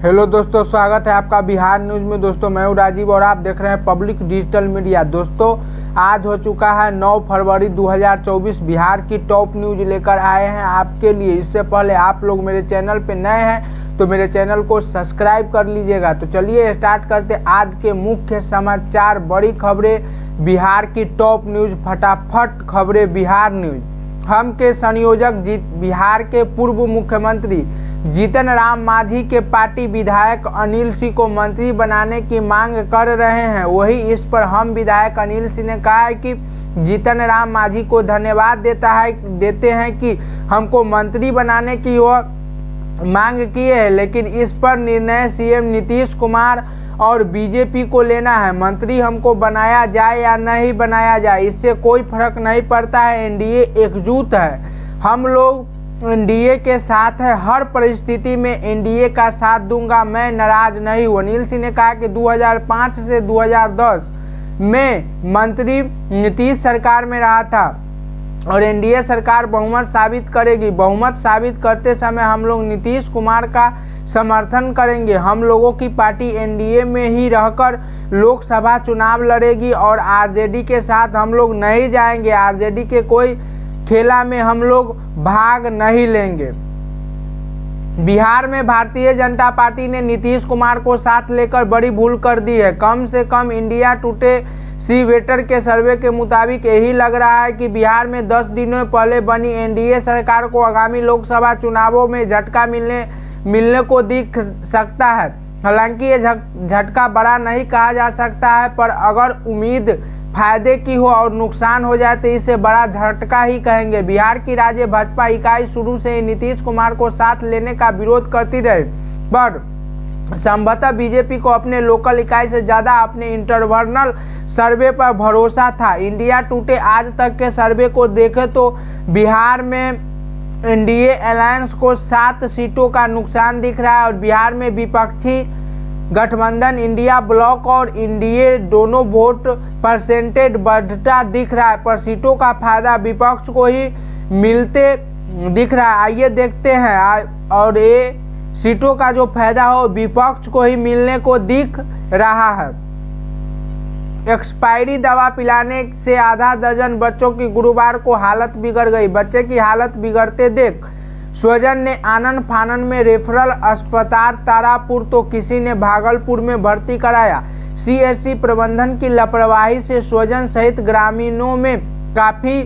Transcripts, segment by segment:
Hello दोस्तों, स्वागत है आपका बिहार न्यूज में। दोस्तों मैं हूं राजीव और आप देख रहे हैं पब्लिक डिजिटल मीडिया। दोस्तों आज हो चुका है 9 फरवरी 2024। बिहार की टॉप न्यूज लेकर आए हैं आपके लिए। इससे पहले आप लोग मेरे चैनल पे नए हैं तो मेरे चैनल को सब्सक्राइब कर लीजिएगा। तो चलिए स्टार्ट करते आज के मुख्य समाचार, बड़ी खबरें, बिहार की टॉप न्यूज। फटाफट खबरें बिहार न्यूज। हम के संयोजक बिहार के पूर्व मुख्यमंत्री जीतन राम मांझी के पार्टी विधायक अनिल सिंह को मंत्री बनाने की मांग कर रहे हैं। वही इस पर हम विधायक अनिल सिंह ने कहा है कि जीतन राम मांझी को धन्यवाद देते हैं कि हमको मंत्री बनाने की वह मांग किए हैं, लेकिन इस पर निर्णय सीएम नीतीश कुमार और बीजेपी को लेना है। मंत्री हमको बनाया जाए या नहीं बनाया जाए, इससे कोई फर्क नहीं पड़ता है। एनडीए एकजुट है, हम लोग एनडीए के साथ है, हर परिस्थिति में एनडीए का साथ दूंगा, मैं नाराज नहीं हूँ। अनिल सिंह ने कहा कि 2005 से 2010 में मंत्री नीतीश सरकार में रहा था और एनडीए सरकार बहुमत साबित करेगी। बहुमत साबित करते समय हम लोग नीतीश कुमार का समर्थन करेंगे। हम लोगों की पार्टी एनडीए में ही रहकर लोकसभा चुनाव लड़ेगी और आरजेडी के साथ हम लोग नहीं जाएंगे। आरजेडी के कोई खेला में हम लोग भाग नहीं लेंगे। बिहार में भारतीय जनता पार्टी ने नीतीश कुमार को साथ लेकर बड़ी भूल कर दी है। कम से कम इंडिया टुडे सीवेटर के सर्वे के मुताबिक यही लग रहा है कि बिहार में 10 दिनों पहले बनी एनडीए सरकार को आगामी लोकसभा चुनावों में झटका मिलने को दिख सकता है। हालांकि ये झटका बड़ा नहीं कहा जा सकता है, पर अगर उम्मीद फायदे की हो और नुकसान हो जाए तो इसे बड़ा झटका ही कहेंगे। बिहार की राज्य भाजपा इकाई शुरू से ही नीतीश कुमार को साथ लेने का विरोध करती रही, पर संभवतः बीजेपी को अपने लोकल इकाई से ज्यादा अपने इंटरनल सर्वे पर भरोसा था। इंडिया टुडे आज तक के सर्वे को देखें तो बिहार में एनडीए अलायंस को 7 सीटों का नुकसान दिख रहा है और बिहार में विपक्षी गठबंधन इंडिया ब्लॉक और एनडीए दोनों वोट परसेंटेज बढ़ता दिख रहा है, पर सीटों का फायदा विपक्ष को ही मिलते दिख रहा है। आइए देखते हैं, और ये सीटों का जो फायदा हो विपक्ष को ही मिलने को दिख रहा है। एक्सपायरी दवा पिलाने से आधा दर्जन बच्चों की गुरुवार को हालत बिगड़ गई। बच्चे की हालत बिगड़ते देख स्वजन ने आनन फानन में रेफरल अस्पताल तारापुर तो किसी ने भागलपुर में भर्ती कराया। सीएचसी प्रबंधन की लापरवाही से स्वजन सहित ग्रामीणों में काफी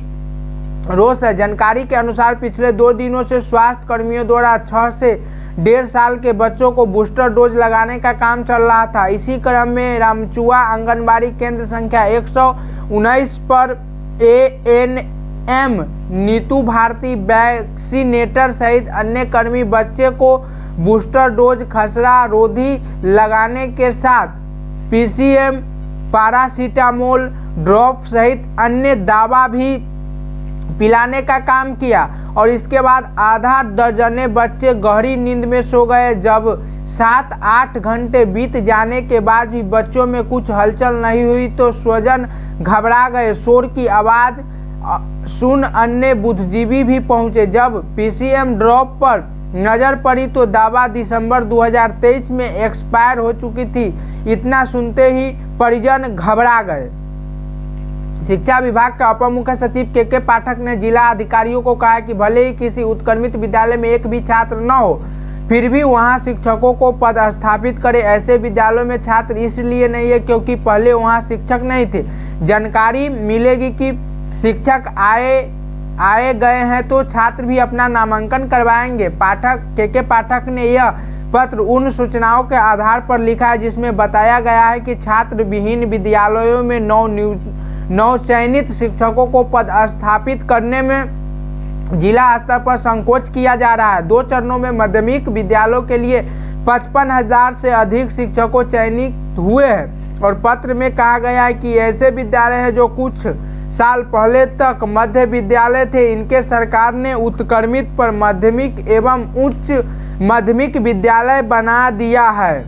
रोष है। जानकारी के अनुसार पिछले 2 दिनों से स्वास्थ्य कर्मियों द्वारा 6 से 1.5 साल के बच्चों को बूस्टर डोज लगाने का काम चल रहा था। इसी क्रम में रामचुआ आंगनबाड़ी केंद्र संख्या 119 पर ANM नीतू भारती वैक्सीनेटर सहित अन्य कर्मी बच्चे को बूस्टर डोज खसरा रोधी लगाने के साथ PCM पैरासीटामोल ड्रॉप सहित अन्य दवा भी पिलाने का काम किया और इसके बाद आधा दर्जने बच्चे गहरी नींद में सो गए। जब 7-8 घंटे बीत जाने के बाद भी बच्चों में कुछ हलचल नहीं हुई तो स्वजन घबरा गए। शोर की आवाज सुन अन्य बुद्धिजीवी भी पहुंचे। जब PCM ड्रॉप पर नजर पड़ी तो दवा दिसंबर 2023 में एक्सपायर हो चुकी थी। इतना सुनते ही परिजन घबरा गए। शिक्षा विभाग के अपर मुख्य सचिव के पाठक ने जिला अधिकारियों को कहा कि भले ही किसी उत्क्रमित विद्यालय में एक भी छात्र न हो, फिर भी वहां शिक्षकों को पदस्थापित करें। ऐसे विद्यालयों में छात्र इसलिए नहीं है क्योंकि पहले वहां शिक्षक नहीं थे। जानकारी मिलेगी कि शिक्षक आए गए हैं तो छात्र भी अपना नामांकन करवाएंगे। के पाठक ने यह पत्र उन सूचनाओं के आधार पर लिखा है जिसमें बताया गया है कि छात्र विहीन विद्यालयों में नौ चयनित शिक्षकों को पदस्थापित करने में जिला स्तर पर संकोच किया जा रहा है। 2 चरणों में माध्यमिक विद्यालयों के लिए 55,000 से अधिक शिक्षकों चयनित हुए हैं और पत्र में कहा गया है कि ऐसे विद्यालय हैं जो कुछ साल पहले तक मध्य विद्यालय थे, इनके सरकार ने उत्क्रमित पर माध्यमिक एवं उच्च माध्यमिक विद्यालय बना दिया है।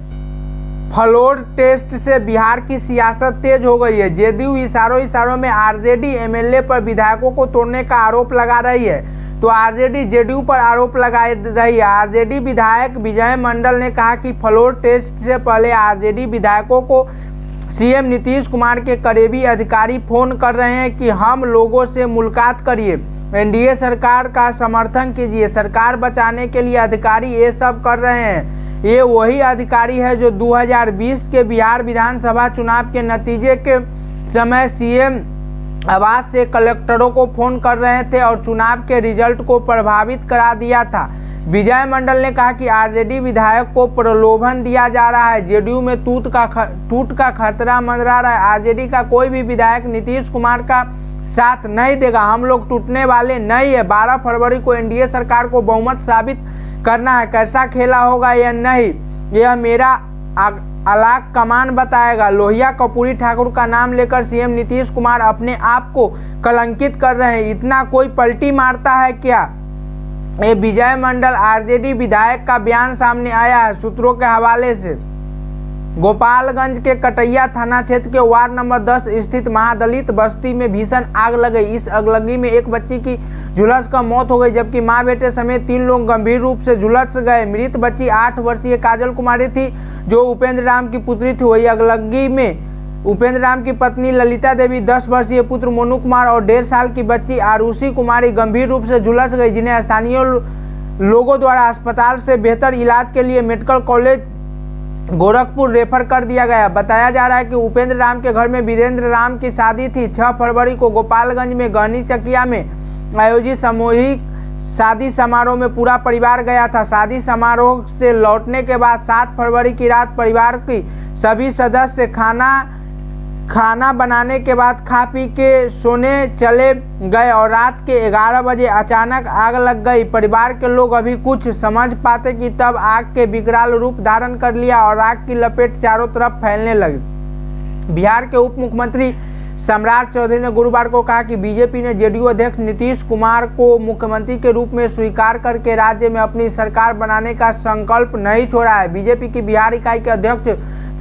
फ्लोर टेस्ट से बिहार की सियासत तेज हो गई है। जेडीयू इशारों में आरजेडी एमएलए पर विधायकों को तोड़ने का आरोप लगा रही है तो आरजेडी जेडीयू पर आरोप लगा रही है। आरजेडी विधायक विजय मंडल ने कहा कि फ्लोर टेस्ट से पहले आरजेडी विधायकों को सीएम नीतीश कुमार के करीबी अधिकारी फोन कर रहे हैं कि हम लोगों से मुलाकात करिए, एनडीए सरकार का समर्थन कीजिए, सरकार बचाने के लिए अधिकारी ये सब कर रहे हैं। ये वही अधिकारी है जो 2020 के बिहार विधानसभा चुनाव के नतीजे के समय सीएम आवास से कलेक्टरों को फोन कर रहे थे और चुनाव के रिजल्ट को प्रभावित करा दिया था। विजय मंडल ने कहा कि आरजेडी विधायक को प्रलोभन दिया जा रहा है, जेडीयू में टूट का खतरा मंडरा रहा है। आरजेडी का कोई भी विधायक नीतीश कुमार का साथ नहीं देगा, हम लोग टूटने वाले नहीं है। 12 फरवरी को एनडीए सरकार को बहुमत साबित करना है, कैसा खेला होगा या नहीं यह मेरा अलाक कमान बताएगा। लोहिया कर्पूरी ठाकुर का नाम लेकर सीएम नीतीश कुमार अपने आप को कलंकित कर रहे हैं, इतना कोई पलटी मारता है क्या? ये विजय मंडल आरजेडी विधायक का बयान सामने आया है सूत्रों के हवाले से। गोपालगंज के कटैया थाना क्षेत्र के वार्ड नंबर 10 स्थित महादलित बस्ती में भीषण आग लग गई। इस आगलगी में एक बच्ची की झुलस कर मौत हो गई, जबकि मां बेटे समेत 3 लोग गंभीर रूप से झुलस गए। मृत बच्ची 8 वर्षीय काजल कुमारी थी, जो उपेंद्र राम की पुत्री थी। वही आगलगी में उपेंद्र राम की पत्नी ललिता देवी, 10 वर्षीय पुत्र मोनू कुमार और 1.5 साल की बच्ची आरुषि कुमारी गंभीर रूप से झुलस गई, जिन्हें स्थानीय लोगों द्वारा अस्पताल से बेहतर इलाज के लिए मेडिकल कॉलेज गोरखपुर रेफर कर दिया गया। बताया जा रहा है कि उपेंद्र राम के घर में वीरेंद्र राम की शादी थी। 6 फरवरी को गोपालगंज में गहनी चकिया में आयोजित सामूहिक शादी समारोह में पूरा परिवार गया था। शादी समारोह से लौटने के बाद 7 फरवरी की रात परिवार की सभी सदस्य खाना बनाने के बाद खा पी के सोने चले गए और रात के 11 बजे अचानक आग लग गई। परिवार के लोग अभी कुछ समझ पाते कि तब आग के विकराल रूप धारण कर लिया और आग की लपेट चारों तरफ फैलने लगी। बिहार के उप मुख्यमंत्री सम्राट चौधरी ने गुरुवार को कहा कि बीजेपी ने जेडीयू अध्यक्ष नीतीश कुमार को मुख्यमंत्री के रूप में स्वीकार करके राज्य में अपनी सरकार बनाने का संकल्प नहीं छोड़ा है। बीजेपी की बिहार इकाई के अध्यक्ष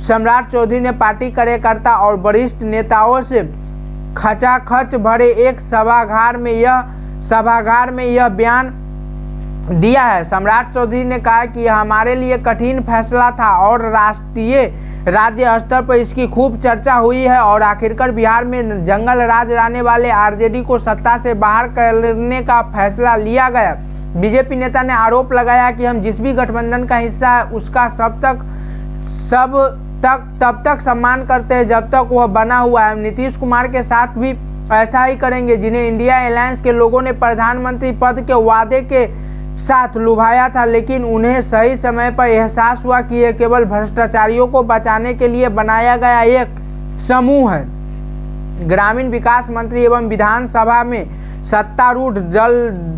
सम्राट चौधरी ने पार्टी कार्यकर्ता और वरिष्ठ नेताओं से खचाखच भरे एक सभागार में यह बयान दिया है। सम्राट चौधरी ने कहा कि यह हमारे लिए कठिन फैसला था और राज्य स्तर पर इसकी खूब चर्चा हुई है और आखिरकार बिहार में जंगल राज लाने वाले आरजेडी को सत्ता से बाहर करने का फैसला लिया गया। बीजेपी नेता ने आरोप लगाया कि हम जिस भी गठबंधन का हिस्सा है उसका तब तक सम्मान करते हैं जब तक वह बना हुआ है। नीतीश कुमार के साथ भी ऐसा ही करेंगे, जिन्हें इंडिया अलायंस के लोगों ने प्रधानमंत्री पद के वादे के साथ लुभाया था, लेकिन उन्हें सही समय पर एहसास हुआ कि यह केवल भ्रष्टाचारियों को बचाने के लिए बनाया गया एक समूह है। ग्रामीण विकास मंत्री एवं विधानसभा में सत्तारूढ़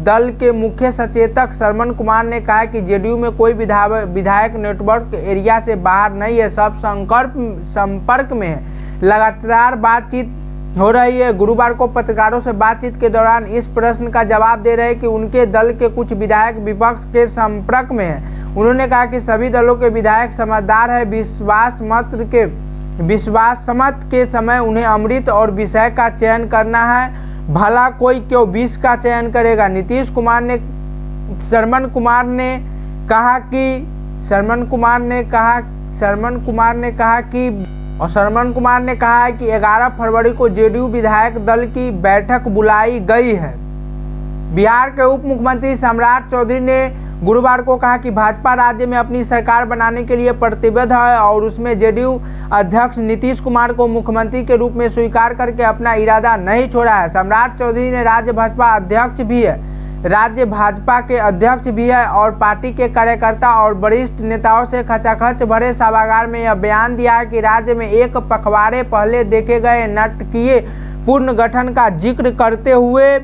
दल के मुख्य सचेतक श्रवण कुमार ने कहा कि जेडीयू में कोई विधायक नेटवर्क एरिया से बाहर नहीं है, सब संपर्क में है, लगातार बातचीत हो रही है। गुरुवार को पत्रकारों से बातचीत के दौरान इस प्रश्न का जवाब दे रहे कि उनके दल के कुछ विधायक विपक्ष के संपर्क में हैं। उन्होंने कहा कि सभी दलों के विधायक समझदार है, विश्वास मत के समय उन्हें अमृत और विषय का चयन करना है, भला कोई क्यों विष का चयन करेगा। श्रवण कुमार ने कहा है कि 11 फरवरी को जेडीयू विधायक दल की बैठक बुलाई गई है। बिहार के उप मुख्यमंत्री सम्राट चौधरी ने गुरुवार को कहा कि भाजपा राज्य में अपनी सरकार बनाने के लिए प्रतिबद्ध है और उसमें जेडीयू अध्यक्ष नीतीश कुमार को मुख्यमंत्री के रूप में स्वीकार करके अपना इरादा नहीं छोड़ा है। सम्राट चौधरी ने राज्य भाजपा के अध्यक्ष भी है और पार्टी के कार्यकर्ता और वरिष्ठ नेताओं से खचाखच भरे सभागार में यह बयान दिया है कि राज्य में एक पखवाड़े पहले देखे गए नाटकीय पुनर्गठन का जिक्र करते हुए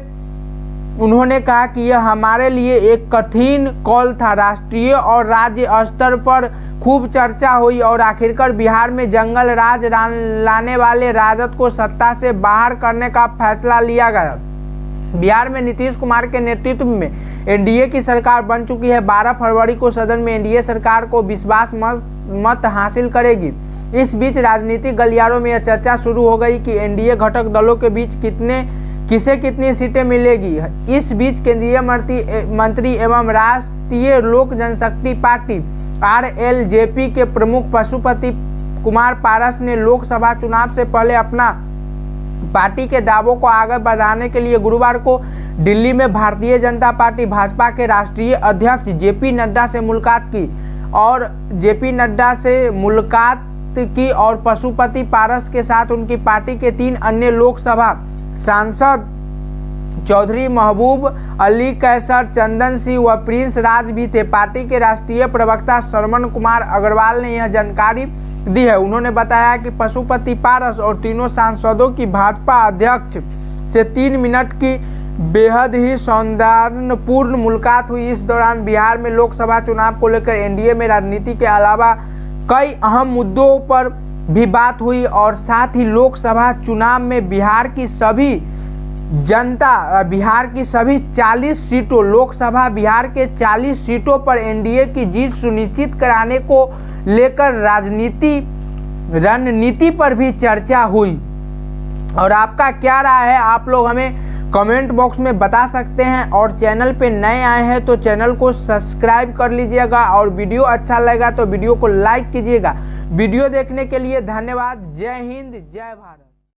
उन्होंने कहा कि यह हमारे लिए एक कठिन कॉल था। राष्ट्रीय और राज्य स्तर पर खूब चर्चा हुई और आखिरकार बिहार में जंगल राज लाने वाले राजद को सत्ता से बाहर करने का फैसला लिया गया। बिहार में नीतीश कुमार के नेतृत्व में एनडीए की सरकार बन चुकी है। 12 फरवरी को सदन में एनडीए सरकार को विश्वास मत हासिल करेगी। इस बीच राजनीतिक गलियारों में यह चर्चा शुरू हो गई कि एनडीए घटक दलों के बीच किसे कितनी सीटें मिलेगी। इस बीच केंद्रीय मंत्री एवं राष्ट्रीय लोक जनशक्ति पार्टी RLJP के प्रमुख पशुपति कुमार पारस ने लोकसभा चुनाव से पहले अपना पार्टी के दावों को आगे बढ़ाने के लिए गुरुवार को दिल्ली में भारतीय जनता पार्टी भाजपा के राष्ट्रीय अध्यक्ष JP नड्डा से मुलाकात की और पशुपति पारस के साथ उनकी पार्टी के 3 अन्य लोकसभा सांसद चौधरी महबूब अली, कैसर, चंदन सिंह व प्रिंस राज भी थे। पार्टी के राष्ट्रीय प्रवक्ता श्रवण कुमार अग्रवाल ने यह जानकारी दी है। उन्होंने बताया कि पशुपति पारस और तीनों सांसदों की भाजपा अध्यक्ष से 3 मिनट की बेहद ही सौहार्दपूर्ण मुलाकात हुई। इस दौरान बिहार में लोकसभा चुनाव को लेकर एनडीए में राजनीति के अलावा कई अहम मुद्दों पर भी बात हुई और साथ ही लोकसभा चुनाव में बिहार की सभी 40 सीटों लोकसभा बिहार के 40 सीटों पर एनडीए की जीत सुनिश्चित कराने को लेकर रणनीति पर भी चर्चा हुई। और आपका क्या राय है, आप लोग हमें कमेंट बॉक्स में बता सकते हैं। और चैनल पे नए आए हैं तो चैनल को सब्सक्राइब कर लीजिएगा और वीडियो अच्छा लगा तो वीडियो को लाइक कीजिएगा। वीडियो देखने के लिए धन्यवाद। जय हिंद, जय भारत।